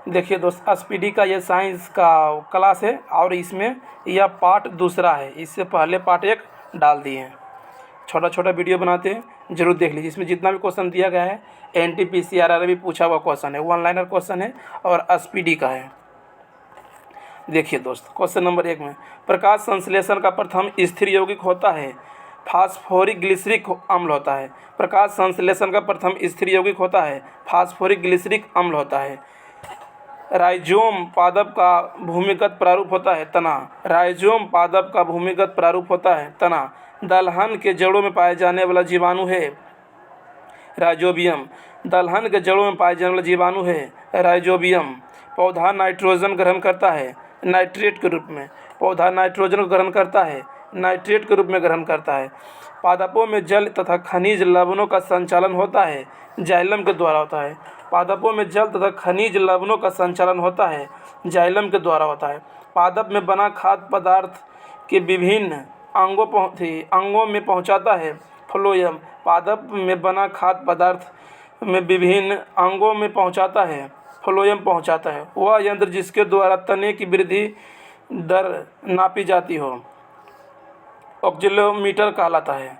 देखिए दोस्त, एसपीडी का ये साइंस का क्लास है और इसमें यह पार्ट दूसरा है। इससे पहले पार्ट एक डाल दिए हैं। छोटा छोटा वीडियो बनाते हैं, जरूर देख लीजिए। इसमें जितना भी क्वेश्चन दिया गया है एनटीपीसी भी पूछा हुआ क्वेश्चन है, वन लाइनर क्वेश्चन है और एसपीडी का है। देखिए दोस्त, क्वेश्चन नंबर 1 में प्रकाश संश्लेषण का प्रथम स्थिर यौगिक होता है फास्फोरिक ग्लिसरिक अम्ल होता है। प्रकाश संश्लेषण का प्रथम स्थिर यौगिक होता है फास्फोरिक ग्लिसरिक अम्ल होता है। राइजोम पादप का भूमिगत प्रारूप होता है तना। राइजोम पादप का भूमिगत प्रारूप होता है तना। दलहन के जड़ों में पाए जाने वाला जीवाणु है राइजोबियम। दलहन के जड़ों में पाए जाने वाला जीवाणु है राइजोबियम। पौधा नाइट्रोजन ग्रहण करता है नाइट्रेट के रूप में। पौधा नाइट्रोजन को ग्रहण करता है नाइट्रेट के रूप में ग्रहण करता है। पादपों में जल तथा खनिज लवणों का संचालन होता है जाइलम के द्वारा होता है। पादपों में जल तथा खनिज लवणों का संचालन होता है जाइलम के द्वारा होता है। पादप में बना खाद्य पदार्थ के विभिन्न अंगों में पहुंचाता है फ्लोएम। पादप में बना खाद्य पदार्थ में विभिन्न अंगों में पहुंचाता है फ्लोएम पहुंचाता है। वह यंत्र जिसके द्वारा तने की वृद्धि दर नापी जाती हो ऑक्जिलोमीटर कहलाता है।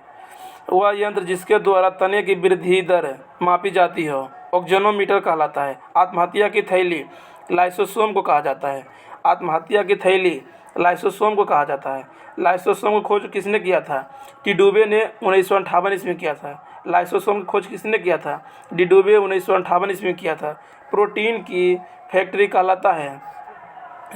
वह यंत्र जिसके द्वारा तने की वृद्धि दर मापी जाती हो ऑक्जेनोमीटर कहलाता है। आत्महत्या की थैली लाइसोसोम को कहा जाता है। आत्महत्या की थैली लाइसोसोम को कहा जाता है। लाइसोसोम की खोज किसने किया था? डिडूबे ने 1958 ईस्वी में किया था। लाइसोसोम की खोज किसने किया था? डिडूबे 1958 ईस्वी में किया था। प्रोटीन की फैक्ट्री कहलाता है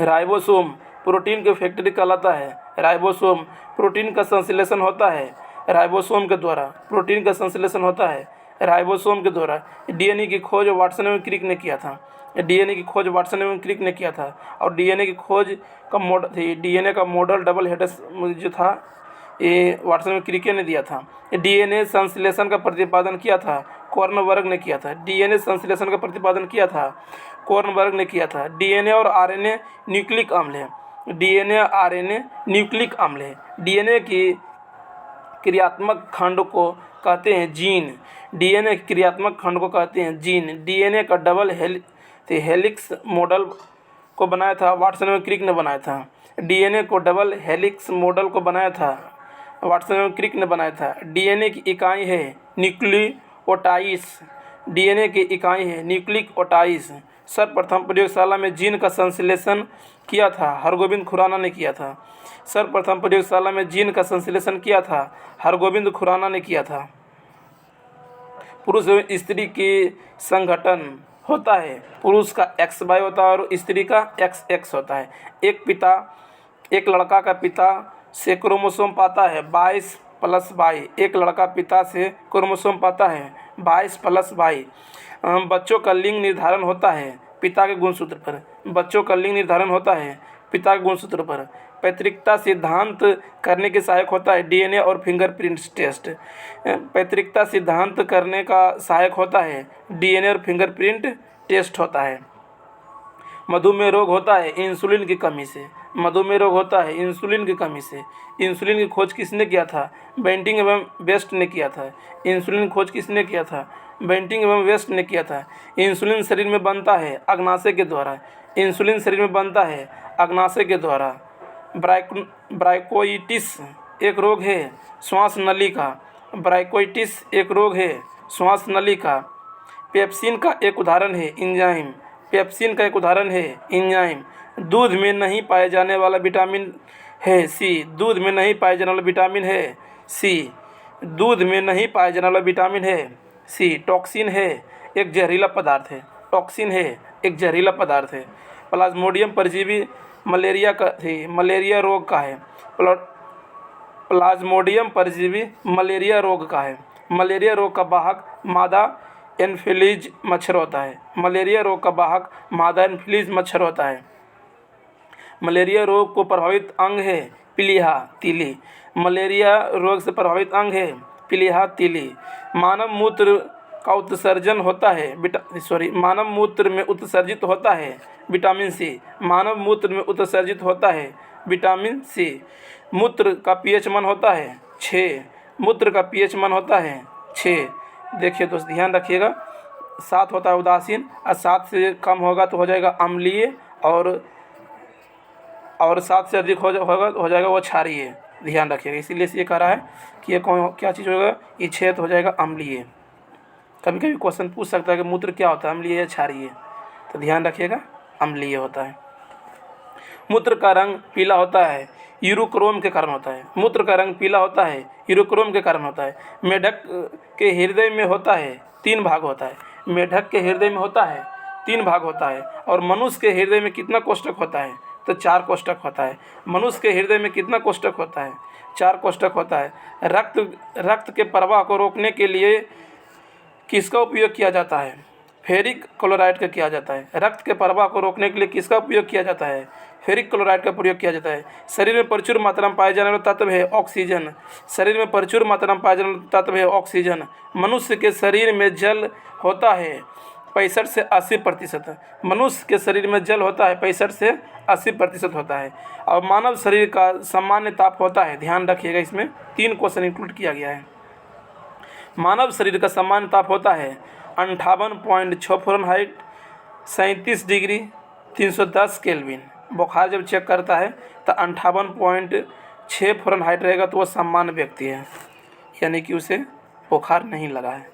राइबोसोम। प्रोटीन की फैक्ट्री कहलाता है राइबोसोम। प्रोटीन का संश्लेषण होता है राइबोसोम के द्वारा। प्रोटीन का संश्लेषण होता है राइबोसोम के द्वारा। डीएनए की खोज वाटसन एवं क्रिक ने किया था। डीएनए की खोज वाटसन एवं क्रिक ने किया था और डीएनए की खोज का डीएनए का मॉडल डबल हेडेड जो था ये वाटसन एवं क्रिक ने दिया था। डीएनए संश्लेषण का प्रतिपादन किया था कॉर्नबर्ग ने किया था। डीएनए संश्लेषण का प्रतिपादन किया था कॉर्नबर्ग ने किया था। डीएनए और आरएनए न्यूक्लिक अम्ल है। डीएनए और आरएनए न्यूक्लिक अम्ल है। डीएनए की क्रियात्मक खंड को कहते हैं जीन। डीएनए के क्रियात्मक खंड को कहते हैं जीन। डीएनए का डबल हेलिक्स मॉडल को बनाया था वाटसन एवं क्रिक ने बनाया था। डीएनए को डबल हेलिक्स मॉडल को बनाया था वाटसन एवं क्रिक ने बनाया था। डीएनए की इकाई है न्यूक्लियोटाइड्स। डीएनए की इकाई है न्यूक्लियोटाइड्स। सर्वप्रथम प्रयोगशाला में जीन का संश्लेषण किया था हरगोविंद खुराना ने किया था। सर्वप्रथम प्रयोगशाला में जीन का संश्लेषण किया था हरगोविंद खुराना ने किया था। पुरुष एवं स्त्री की संगठन होता है। पुरुष का XY होता है और स्त्री का XX होता है। एक लड़का का पिता से क्रोमोसोम पाता है 22+22। एक लड़का पिता से क्रोमोसोम पाता है 22+22। बच्चों का लिंग निर्धारण होता है पिता के गुणसूत्र पर। बच्चों का लिंग निर्धारण होता है पिता के गुणसूत्र पर। पैतृकता सिद्धांत करने के सहायक होता है डीएनए और फिंगरप्रिंट टेस्ट। पैतृकता सिद्धांत करने का सहायक होता है डीएनए और फिंगरप्रिंट टेस्ट होता है। मधुमेह रोग होता है इंसुलिन की कमी से। मधुमेह रोग होता है इंसुलिन की कमी से। इंसुलिन की खोज किसने किया था? बेंटिंग एवं वेस्ट ने किया था। इंसुलिन खोज किसने किया था? बेंटिंग एवं वेस्ट ने किया था। इंसुलिन शरीर में बनता है अग्नाशय के द्वारा। इंसुलिन शरीर में बनता है अग्नाशय के द्वारा। ब्राइकोइटिस एक रोग है श्वास नली का। ब्राइकोइटिस एक रोग है श्वास नली का। पेप्सिन का एक उदाहरण है एंजाइम। पेप्सिन का एक उदाहरण है एंजाइम। दूध में नहीं पाए जाने वाला विटामिन है सी। दूध में नहीं पाए जाने वाला विटामिन है सी। दूध में नहीं पाए जाने वाला विटामिन है सी। टॉक्सिन है एक जहरीला पदार्थ है। टॉक्सिन है एक जहरीला पदार्थ है। प्लाज्मोडियम परजीवी मलेरिया रोग का है। प्लाज्मोडियम परजीवी मलेरिया रोग का है। मलेरिया रोग का वाहक मादा एनफिलीज मच्छर होता है। मलेरिया रोग का वाहक मादा एनफिलीज मच्छर होता है। मलेरिया रोग को प्रभावित अंग है पीलिया तीली। मलेरिया रोग से प्रभावित अंग है पीलिया तीली। मानव मूत्र का उत्सर्जन होता है मानव मूत्र में उत्सर्जित होता है विटामिन सी। मानव मूत्र में उत्सर्जित होता है विटामिन सी। मूत्र का पीएच मान होता है 6। मूत्र का पीएच मान होता है 6। देखिए दोस्त ध्यान रखिएगा, 7 होता है उदासीन, और 7 से कम होगा तो हो जाएगा अम्लीय, और 7 से अधिक हो जाएगा वो क्षारीय। ध्यान रखिएगा, इसीलिए ये कह रहा है कि ये क्या चीज़ होगा, ये क्षेत्र हो जाएगा अम्लीय। कभी कभी क्वेश्चन पूछ सकता है कि मूत्र क्या होता है, अम्लीय या क्षारीय, तो ध्यान रखिएगा अम्लीय होता है। मूत्र का रंग पीला होता है, यूरोक्रोम के कारण होता है। मूत्र का रंग पीला होता है, यूरोक्रोम के कारण होता है। मेढक के हृदय में होता है 3 भाग होता है। मेढक के हृदय में होता है 3 भाग होता है। और मनुष्य के हृदय में कितना कोष्ठक होता है, तो 4 कोष्ठक होता है। मनुष्य के हृदय में कितना कोष्ठक होता है, 4 कोष्ठक होता है। रक्त के प्रवाह को रोकने के लिए किसका उपयोग किया जाता है, फेरिक क्लोराइड का किया जाता है। रक्त के प्रवाह को रोकने के लिए किसका उपयोग किया जाता है, फेरिक क्लोराइड का प्रयोग किया जाता है। शरीर में प्रचुर मात्रा में पाए जाने वाला तत्व है ऑक्सीजन। शरीर में प्रचुर मात्रा में पाए जाने वाला तत्व है ऑक्सीजन। मनुष्य के शरीर में जल होता है 65 से 80%। मनुष्य के शरीर में जल होता है 65 से 80% होता है। और मानव शरीर का सामान्य ताप होता है, ध्यान रखिएगा इसमें 3 क्वेश्चन इंक्लूड किया गया है। मानव शरीर का सामान्य ताप होता है 58.6 फ़ारेनहाइट, 37 डिग्री 310 केल्विन। बुखार जब चेक करता है तो 58.6 फ़ारेनहाइट रहेगा तो वह सामान्य व्यक्ति है, यानी कि उसे बुखार नहीं लगा है।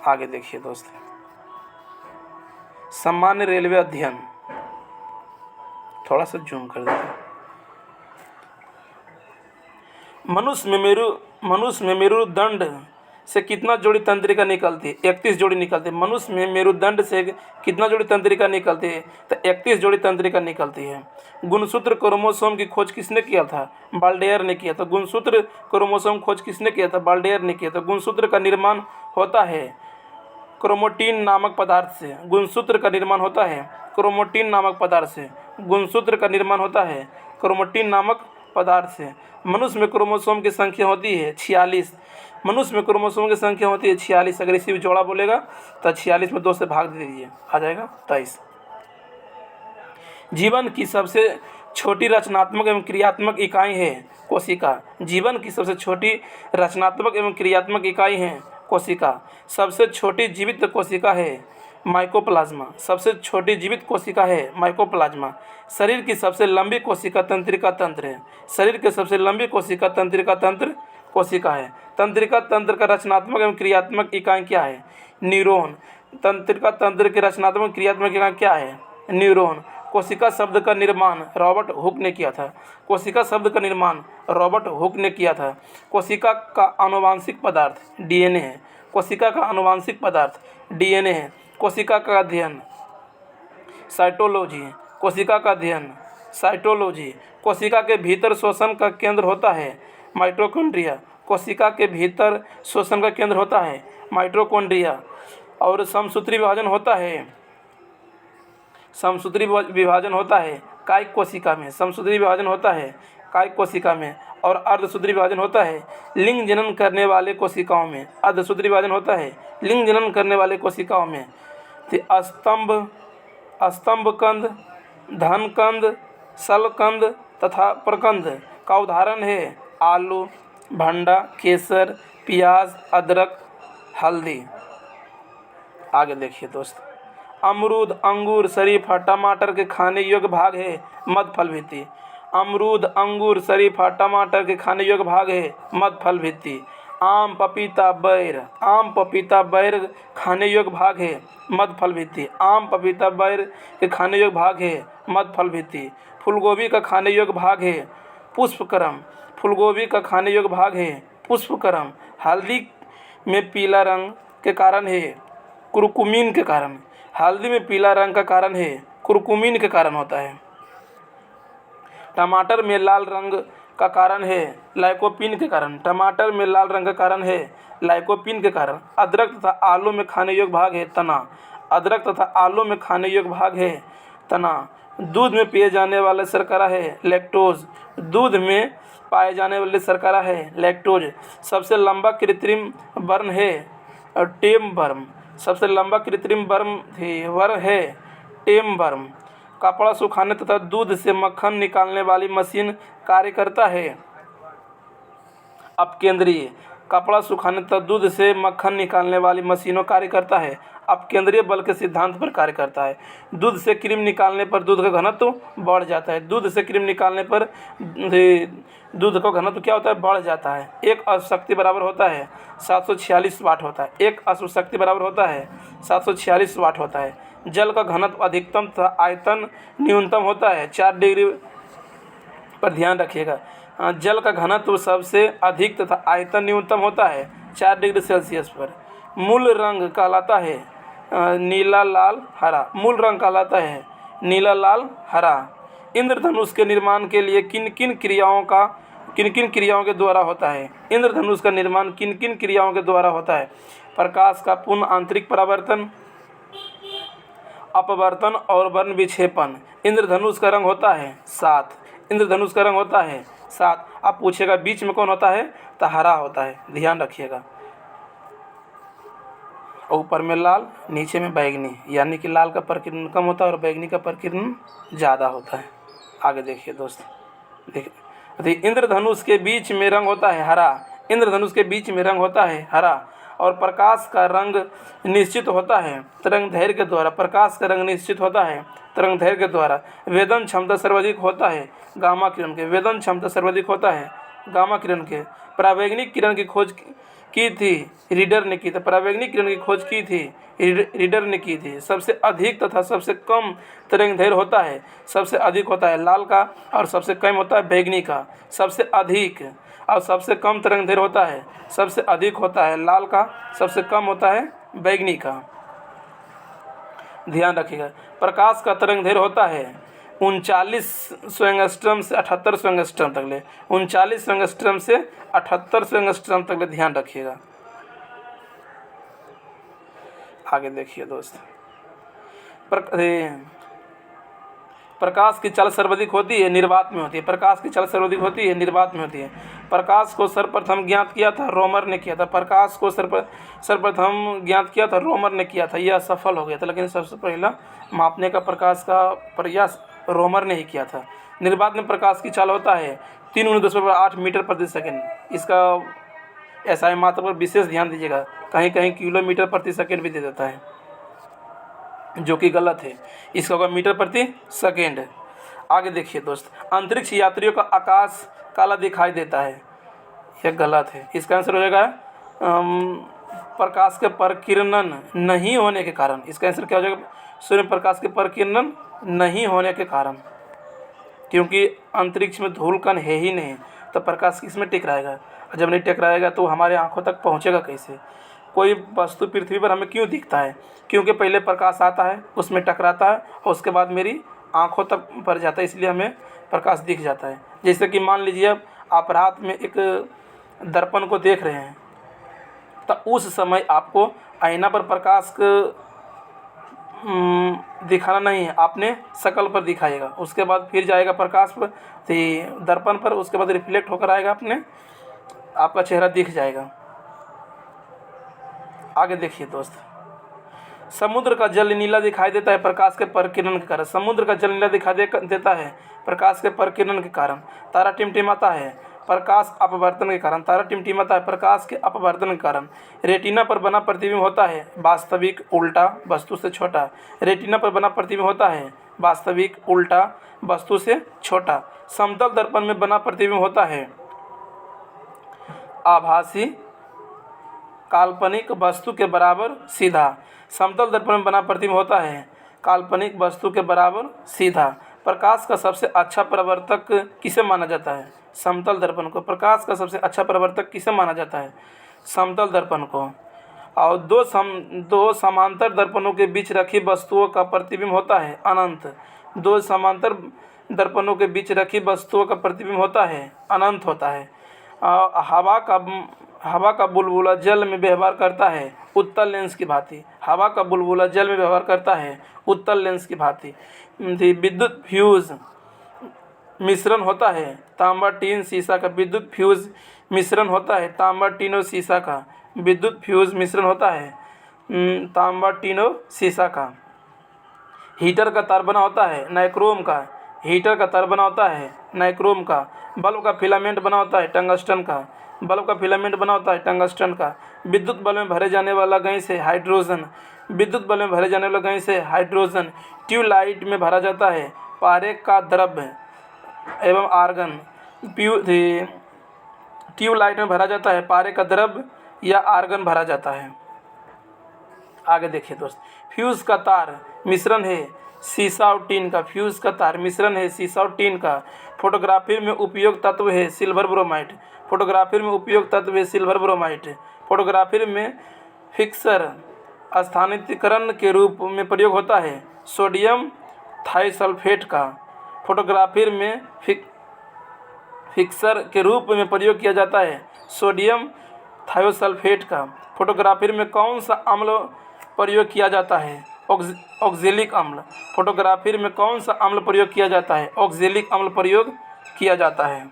आगे देखिए दोस्तों, सामान्य रेलवे अध्ययन, थोड़ा सा जूम कर देते। मनुष्य में मेरुदंड से कितना जोड़ी तंत्रिका निकलती है, 31 जोड़ी निकलती है। मनुष्य में मेरुदंड से कितना जोड़ी तंत्रिका निकलती है, तो 31 जोड़ी तंत्रिका निकलती है। गुणसूत्र क्रोमोसोम की खोज किसने किया था, बाल्डेयर ने किया था। गुणसूत्र क्रोमोसोम खोज किसने किया था, बाल्डेयर ने किया था। गुणसूत्र का निर्माण होता है क्रोमैटिन नामक पदार्थ से। गुणसूत्र का निर्माण होता है क्रोमैटिन नामक पदार्थ से। गुणसूत्र का निर्माण होता है क्रोमैटिन नामक पदार्थ से। मनुष्य में क्रोमोसोम की संख्या होती है 46। मनुष्य में क्रोमोसोम की संख्या होती है 46। अगर इसी में जोड़ा बोलेगा तो 46 में 2 से भाग दे दीजिए, आ जाएगा 23। जीवन की सबसे छोटी रचनात्मक एवं क्रियात्मक इकाई है कोशिका। जीवन की सबसे छोटी रचनात्मक एवं क्रियात्मक इकाई है कोशिका। सबसे छोटी जीवित कोशिका है माइकोप्लाज्मा। सबसे छोटी जीवित कोशिका है माइकोप्लाज्मा। शरीर की सबसे लंबी कोशिका तंत्रिका तंत्र है। शरीर की सबसे लंबी कोशिका तंत्रिका तंत्र कोशिका है। तंत्रिका तंत्र का रचनात्मक एवं क्रियात्मक इकाई क्या है, न्यूरॉन। तंत्रिका तंत्र की रचनात्मक क्रियात्मक इकाई क्या है, न्यूरॉन। कोशिका शब्द का निर्माण रॉबर्ट हुक ने किया था। कोशिका शब्द का निर्माण रॉबर्ट हुक ने किया था। कोशिका का आनुवांशिक पदार्थ डीएनए है। कोशिका का आनुवांशिक पदार्थ डीएनए है। कोशिका का अध्ययन साइटोलॉजी। कोशिका का अध्ययन साइटोलॉजी। कोशिका के भीतर श्वसन का केंद्र होता है माइटोकॉन्ड्रिया। कोशिका के भीतर श्वसन का केंद्र होता है माइटोकॉन्ड्रिया। और समसूत्री विभाजन होता है, समसूत्री विभाजन होता है कायिक कोशिका में। समसूत्री विभाजन होता है कायिक कोशिका में। और अर्धसूत्री विभाजन होता है लिंग जनन करने वाले कोशिकाओं में। अर्धसूत्री विभाजन होता है लिंग जनन करने वाले कोशिकाओं में। तो स्तंभकंद, धनकंद, शलकंद तथा प्रकंद का उदाहरण है आलू, भंडा, केसर, प्याज, अदरक, हल्दी। आगे देखिए दोस्तों, अमरूद, अंगूर, शरीफा, टमाटर के खाने योग्य भाग है मध्य फल भित्ति। अमरूद, अंगूर, शरीफा, टमाटर के खाने योग्य भाग है मध्य फल भित्ति। आम, पपीता, बैर, आम, पपीता, बैर खाने योग्य भाग है मध्य फल भित्ति। आम, पपीता, बैर के खाने योग्य भाग है मध्य फल भित्ति। फूलगोभी का खाने योग्य भाग है पुष्पक्रम। फूलगोभी का खाने योग्य भाग है पुष्पक्रम। हल्दी में पीला रंग के कारण है कुरकुमीन के कारण। हल्दी में पीला रंग का कारण है कुरकुमीन के कारण होता है। टमाटर में लाल रंग का कारण है लाइकोपीन के कारण। टमाटर में लाल रंग का कारण है लाइकोपीन के कारण। अदरक तथा आलू में खाने योग्य भाग है तना। अदरक तथा आलू में खाने योग्य भाग है तना। दूध में पिए जाने वाला शर्करा है लैक्टोज। दूध में पाए जाने वाले शर्करा है लैक्टोज। सबसे लंबा कृत्रिम वर्ण है टेम वर्म। सबसे लंबा कृत्रिम वर्म है टेम वर्म। कपड़ा सुखाने तथा दूध से मक्खन निकालने वाली मशीन कार्य करता है अपकेंद्रीय। कपड़ा सुखाने तथा दूध से मक्खन निकालने वाली मशीनों कार्य करता है। अब केंद्रीय बल के सिद्धांत पर कार्य करता है। दूध से क्रीम निकालने पर दूध का घनत्व बढ़ जाता है। दूध से क्रीम निकालने पर दूध का घनत्व क्या होता है, बढ़ जाता है। एक अश्व शक्ति बराबर होता है 746 वाट होता है। एक अश्व शक्ति बराबर होता है 746 वाट होता है। जल का घनत्व अधिकतम तथा आयतन न्यूनतम होता है 4 डिग्री पर ध्यान रखिएगा। जल का घनत्व सबसे अधिक तथा आयतन न्यूनतम होता है 4 डिग्री सेल्सियस पर। मूल रंग कहलाता है नीला लाल हरा। मूल रंग कहलाता है नीला लाल हरा। इंद्रधनुष के निर्माण के लिए किन किन क्रियाओं के द्वारा होता है। इंद्रधनुष का निर्माण किन किन क्रियाओं के द्वारा होता है। प्रकाश का पूर्ण आंतरिक परावर्तन, अपवर्तन और वर्ण विक्षेपण। इंद्रधनुष का रंग होता है 7। इंद्रधनुष का रंग होता है 7। आप पूछेगा बीच में कौन होता है, तो हरा होता है, ध्यान रखिएगा। ऊपर में लाल, नीचे में बैगनी, यानी कि लाल का प्रकीर्णन कम होता है और बैगनी का प्रकीर्णन ज़्यादा होता है। आगे देखिए दोस्त, देखिए इंद्रधनुष के बीच में रंग होता है हरा। इंद्रधनुष के बीच में रंग होता है हरा और प्रकाश का रंग निश्चित होता है तरंगदैर्घ्य के द्वारा। प्रकाश का रंग निश्चित होता है तरंगदैर्घ्य के द्वारा। वेदन क्षमता सर्वाधिक होता है गामा किरण के। वेदन क्षमता सर्वाधिक होता है गामा किरण के। परावैंगनिक किरण की खोज की थी रीडर ने की थी। परावैंगनिक किरण की खोज की थी रीडर ने की थी। सबसे अधिक तथा सबसे कम तरंगदैर्घ्य होता है, सबसे अधिक होता है लाल का और सबसे कम होता है बैगनी का। सबसे अधिक और सबसे कम तरंगदैर्घ्य होता है, सबसे अधिक होता है लाल का, सबसे कम होता है बैगनी का, ध्यान रखिएगा। प्रकाश का तरंगदैर्घ्य होता है 39 एंगस्ट्रम से 78 एंगस्ट्रम तक ले। 39 एंगस्ट्रम से 78 एंगस्ट्रम तक ले, ध्यान रखिएगा। आगे देखिए दोस्त, प्रकाश की चाल सर्वाधिक होती है निर्वात में होती है। प्रकाश की चाल सर्वाधिक होती है निर्वात में होती है। प्रकाश को सर्वप्रथम ज्ञात किया था रोमर ने किया था। प्रकाश को सर्वप्रथम ज्ञात किया था रोमर ने किया था। यह सफल हो गया था, लेकिन सबसे पहला मापने का प्रकाश का प्रयास रोमर ने ही किया था। निर्वात में प्रकाश की चाल होता है 3×10⁸ मीटर प्रति सेकेंड। इसका SI मात्रा पर विशेष ध्यान दीजिएगा। कहीं कहीं किलोमीटर प्रति सेकेंड भी दे देता है, जो कि गलत है। इसका होगा मीटर प्रति सेकेंड। आगे देखिए दोस्त, अंतरिक्ष यात्रियों का आकाश काला दिखाई देता है, यह गलत है। इसका आंसर हो जाएगा प्रकाश के प्रकीर्णन नहीं होने के कारण। इसका आंसर क्या हो जाएगा, सूर्य प्रकाश के प्रकीर्णन नहीं होने के कारण, क्योंकि अंतरिक्ष में धूल कण है ही नहीं, तो प्रकाश किस में टकराएगा। जब नहीं टकराएगा तो हमारे आँखों तक पहुँचेगा कैसे। कोई वस्तु पृथ्वी पर हमें क्यों दिखता है, क्योंकि पहले प्रकाश आता है, उसमें टकराता है और उसके बाद मेरी आँखों तक पर जाता है, इसलिए हमें प्रकाश दिख जाता है। जैसे कि मान लीजिए अब आप रात में एक दर्पण को देख रहे हैं, तो उस समय आपको आईना पर प्रकाश दिखाना नहीं है, आपने शक्ल पर दिखाएगा। उसके बाद फिर जाएगा प्रकाश पर दर्पण पर, उसके बाद रिफ्लेक्ट होकर आएगा आपका चेहरा दिख जाएगा। आगे देखिए दोस्त, समुद्र का जल नीला दिखाई देता है प्रकाश के प्रकीर्णन के कारण। समुद्र का जल नीला दिखाई देता है प्रकाश के प्रकीर्णन के कारण। तारा टिमटिमाता है प्रकाश अपवर्तन के कारण। तारा टिमटिमाता है प्रकाश के अपवर्तन के कारण। रेटिना पर बना प्रतिबिंब होता है वास्तविक उल्टा वस्तु से छोटा। रेटिना पर बना प्रतिबिंब होता है वास्तविक उल्टा वस्तु से छोटा। समतल दर्पण में बना प्रतिबिंब होता है आभासी काल्पनिक वस्तु के बराबर सीधा। समतल दर्पण में बना प्रतिबिंब होता है काल्पनिक वस्तु के बराबर सीधा। प्रकाश का सबसे अच्छा परावर्तक किसे माना जाता है, समतल दर्पण को। प्रकाश का सबसे अच्छा परावर्तक किसे माना जाता है, समतल दर्पण को। और दो समांतर दर्पणों के बीच रखी वस्तुओं का प्रतिबिंब होता है अनंत। दो समांतर दर्पणों के बीच रखी वस्तुओं का प्रतिबिंब होता है अनंत होता है। हवा का बुलबुला जल में व्यवहार करता है उत्तल लेंस की भांति। हवा का बुलबुला जल में व्यवहार करता है उत्तल लेंस की भांति। विद्युत फ्यूज मिश्रण होता है तांबा टीन सीसा का। विद्युत फ्यूज मिश्रण होता है तांबा टीन और सीसा का। विद्युत फ्यूज मिश्रण होता है तांबा टीन और सीसा का। हीटर का तार बना होता है नाइक्रोम का। हीटर का तार बना होता है नाइक्रोम का। बल्ब का फिलामेंट बना होता है टंगस्टन का। बल्ब का फिलामेंट बना होता है टंगस्टन का। विद्युत बल्ब में भरे जाने वाला गैस है हाइड्रोजन। विद्युत बल्ब में भरे जाने वाला गैस है हाइड्रोजन। ट्यूबलाइट में भरा जाता है पारे का द्रव्य एवं आर्गन। ट्यूबलाइट में भरा जाता है पारे का द्रव्य या आर्गन भरा जाता है। आगे देखिए दोस्त, फ्यूज का तार मिश्रण है सीसा और टीन का। फ्यूज का तार मिश्रण है सीसा और टीन का। फोटोग्राफी में उपयोग तत्व है सिल्वर ब्रोमाइड। फोटोग्राफी में उपयोग तत्व है सिल्वर ब्रोमाइड। फोटोग्राफी में फिक्सर स्थानांतरण के रूप में प्रयोग होता है सोडियम थाइसल्फेट का। फोटोग्राफी में फिक्सर के रूप में प्रयोग किया जाता है सोडियम थाइसल्फेट का। फोटोग्राफी में कौन सा अम्ल प्रयोग किया जाता है ऑक्जेलिक अम्ल। फोटोग्राफी में कौन सा अम्ल प्रयोग किया जाता है ऑक्जेलिक अम्ल प्रयोग किया जाता है।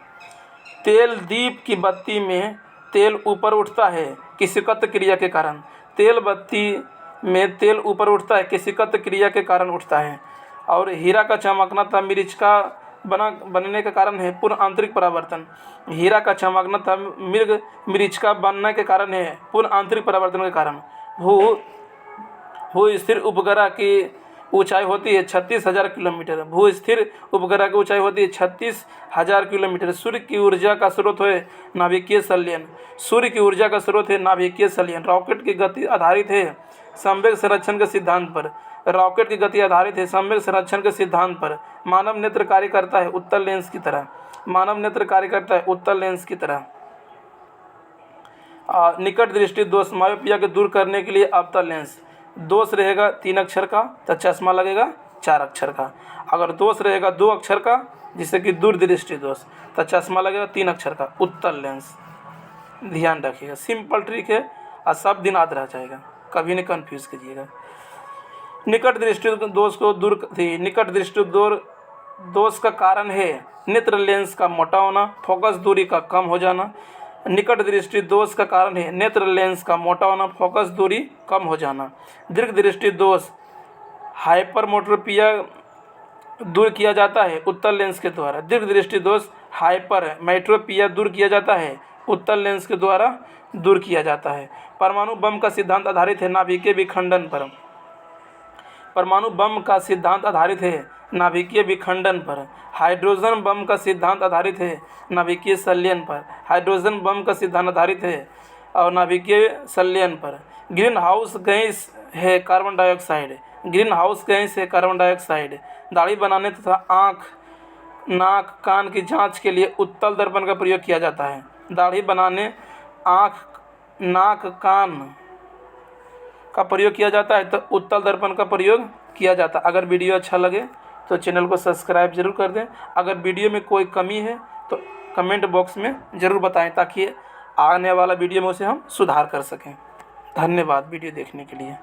तेल दीप की बत्ती में तेल ऊपर उठता है किसिकत क्रिया के कारण। तेल बत्ती में तेल ऊपर उठता है किसिकत क्रिया के कारण उठता है। और हीरा का चमकना था मिर्च का बनने के कारण है पूर्ण आंतरिक परावर्तन। हीरा का चमकना था मिर्च का बनने के कारण है पूर्ण आंतरिक परावर्तन के कारण। भू स्थिर उपग्रह की ऊंचाई होती है 36,000 किलोमीटर। भू स्थिर उपग्रह की ऊंचाई होती है 36,000 किलोमीटर। सूर्य की ऊर्जा का स्रोत है नाभिकीय संलयन। सूर्य की ऊर्जा का स्रोत है नाभिकीय संलयन। रॉकेट की गति आधारित है संवेग संरक्षण के सिद्धांत पर। रॉकेट की गति आधारित है संवेग संरक्षण के सिद्धांत पर। मानव नेत्र कार्य करता है उत्तल लेंस की तरह। मानव नेत्र कार्य करता है उत्तल लेंस की तरह। निकट दृष्टि दोष मायोपिया के दूर करने के लिए अवतल लेंस। दोष रहेगा 3 अक्षर का तो चश्मा लगेगा 4 अक्षर का। अगर दोष रहेगा 2 अक्षर का जिससे कि दूरदृष्टि दोष तो चश्मा लगेगा 3 अक्षर का उत्तल लेंस। ध्यान रखिएगा, सिंपल ट्रिक है और सब दिन याद रह जाएगा, कभी नहीं कंफ्यूज कीजिएगा। निकट दृष्टि दोष को दूर निकट दृष्टि दोष का कारण है नेत्र लेंस का मोटा होना, फोकस दूरी का कम हो जाना। निकट दृष्टि दोष का कारण है नेत्र लेंस का मोटा होना, फोकस दूरी कम हो जाना। दीर्घ दृष्टि दोष हाइपरमेट्रोपिया दूर किया जाता है उत्तल लेंस के द्वारा। दीर्घ दृष्टि दोष हाइपरमेट्रोपिया दूर किया जाता है उत्तल लेंस के द्वारा दूर किया जाता है। परमाणु बम का सिद्धांत आधारित है नाभिकीय विखंडन पर। परमाणु बम का सिद्धांत आधारित है नाभिकीय विखंडन पर। हाइड्रोजन बम का सिद्धांत आधारित है नाभिकीय संलयन पर। हाइड्रोजन बम का सिद्धांत आधारित है और नाभिकीय संलयन पर। ग्रीन हाउस गैस है carbon dioxide. Green house gas है कार्बन डाइऑक्साइड। दाढ़ी बनाने तथा आँख नाक कान की जांच के लिए उत्तल दर्पण का प्रयोग किया जाता है। दाढ़ी बनाने आँख नाक कान का प्रयोग किया जाता है तो उत्तल दर्पण का प्रयोग किया जाता है। अगर वीडियो अच्छा लगे तो चैनल को सब्सक्राइब जरूर कर दें। अगर वीडियो में कोई कमी है तो कमेंट बॉक्स में ज़रूर बताएं ताकि आने वाला वीडियो में उसे हम सुधार कर सकें। धन्यवाद वीडियो देखने के लिए।